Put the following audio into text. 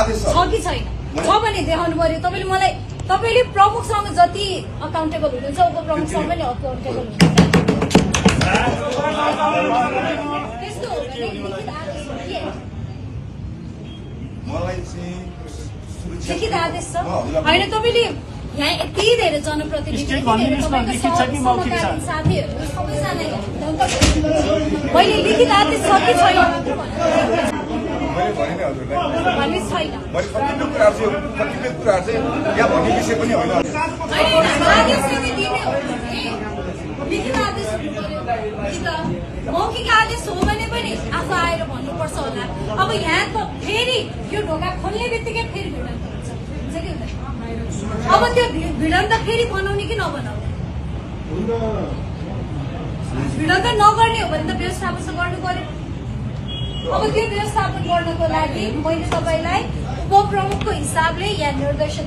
आदेश छ कि छैन छ भने देखाउनु पर्यो तपाईले मलाई तपाईले प्रमुखसँग जति अकाउन्टेबल हुनुहुन्छ उपप्रमुखसँग पनि अकाउन्टेबल हुनुहुन्छ त्यस्तो हो भने लिखित आदेश हो कि मलाई चाहिँ लिखित आदेश छ होइन तपाईले यहाँ यति धेरै जनप्रतिनिधि साथीहरू सबैजना मैले लिखित आदेश छ कि छैन मैले भने नि हजुरलाई भन्ने छैन मैले कतिपय कुराहरू चाहिँ यहाँ भन्ने विषय पनि होइन आदेश चाहिँ दिने हो लिखित आदेश हुनु पर्यो मौखिक आदेश हो भने पनि आफू आएर भन्नुपर्छ होला अब यहाँ त फेरि यो ढोका खोल्ने बित्तिकै फेरि भिडन्त हुन्छ कि हुँदैन अब त्यो भिडन्त फेरि बनाउने कि नबनाउने भिडन्त नगर्ने हो भने त व्यवस्थापन गर्नु पर्यो अब त्यो व्यवस्थापन गर्नको लागि मैले तपाईलाई उपप्रमुखको हिसाबले यहाँ निर्देशन